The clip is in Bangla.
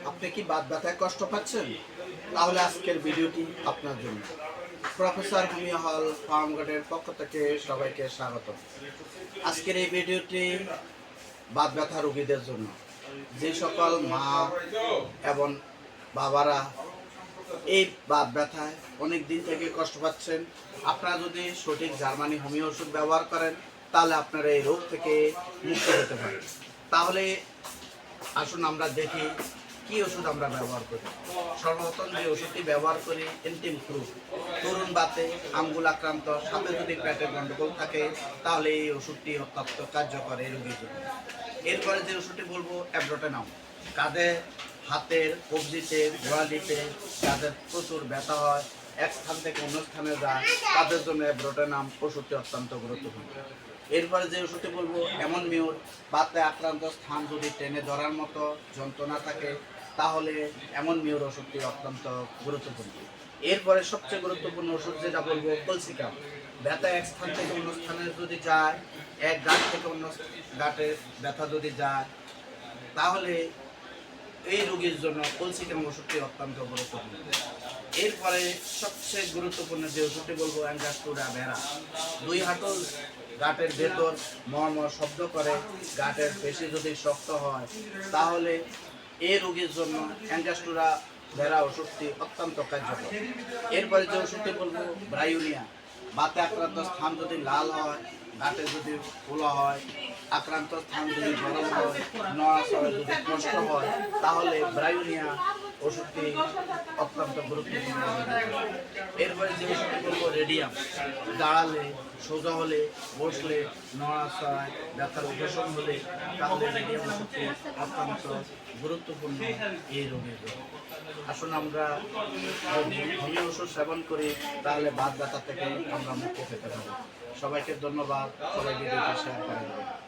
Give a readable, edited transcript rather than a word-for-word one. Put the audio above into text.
আপনি কি বাত ব্যথায় কষ্ট পাচ্ছেন? তাহলে আজকের ভিডিওটি আপনার জন্য। প্রফেসর হোমিও হল ফার্মগার্ডের পক্ষ থেকে সবাইকে স্বাগত। আজকের এই ভিডিওটি বাত ব্যথা রোগীদের জন্য। যে সকল মা এবং বাবারা এই বাত ব্যথায় অনেক দিন থেকে কষ্ট পাচ্ছেন, আপনারা যদি সঠিক জার্মানি হোমিও ওষুধ ব্যবহার করেন তাহলে আপনারা এই রোগ থেকে মুক্ত হতে পারেন। তাহলে আসুন আমরা দেখি কি ওষুধ আমরা ব্যবহার করি। সর্বপ্রথম যে ওষুধটি ব্যবহার করি এন্টিম ফ্লু, তরুণ বাতে, আঙ্গুল আক্রান্ত, সাথে যদি পেটের গন্ডগোল থাকে তাহলে এই ওষুধটি অত্যন্ত কার্যকর এই রোগীর জন্য। এরপরে যে ওষুধটি বলবো অ্যাব্রোটেনম, কাঁধে, হাতের কবজিতে, গোড়ালিতে যাদের প্রচুর ব্যথা হয়, এক স্থান থেকে অন্য স্থানে যায়, তাদের জন্য অ্যাব্রোটেনম ওষুধটি অত্যন্ত গুরুত্বপূর্ণ। এরপরে যে ওষুধটি বলবো অ্যামোনিমিউর, বাতে আক্রান্ত স্থান যদি টেনে ধরার মতো যন্ত্রণা থাকে তাহলে অ্যামোনিমিউর ওষুধটি অত্যন্ত গুরুত্বপূর্ণ। এরপরে সবচেয়ে গুরুত্বপূর্ণ ওষুধ যেটা বলবো ক্যালসিকাম, ব্যথা এক স্থান থেকে অন্য স্থানে যদি যায়, এক গাঁট থেকে অন্য গাঁটে ব্যথা যদি যায় তাহলে এই রোগীর জন্য ক্যালসিকাম ওষুধটি অত্যন্ত গুরুত্বপূর্ণ। এরপরে সবচেয়ে গুরুত্বপূর্ণ যে ওষুধটি বলবো অ্যাঙ্গাস্টুরা ভেরা, দুই হাঁটুর গাঁটের ভেতর মর্মর শব্দ করে, গাঁটের পেশি যদি শক্ত হয় তাহলে এই রোগীর জন্য অ্যাঙ্গাস্টুরা ভেরা ওষুধটি অত্যন্ত কার্যকর। এরপরে যে ওষুধটি বলবো ব্রাইউনিয়া, বাতে আক্রান্ত স্থান যদি লাল হয়, গাঁটে যদি ফোলা হয়, আক্রান্ত স্থান যদি গরম হয়, নড়াচড়া যদি কষ্ট হয় তাহলে ব্রাইউনিয়া ওষুধটি অত্যন্ত গুরুত্বপূর্ণ। এরপরে যে ওষুধটি বলবো রেডিয়াম, দাঁড়ালে, সোজা হলে, বসলে, নড়াচড়ায় ব্যথার উপশম হলে তাহলে রেডিয়াম ওষুধটি অত্যন্ত গুরুত্বপূর্ণ এই রোগের জন্য। আসুন আমরা যদি হোমিও ওষুধ সেবন করি তাহলে বাত ব্যথা থেকে আমরা মুক্তি পেতে পারি। সবাইকে ধন্যবাদ, সবাই ভিডিওটি শেয়ার করে দেবেন।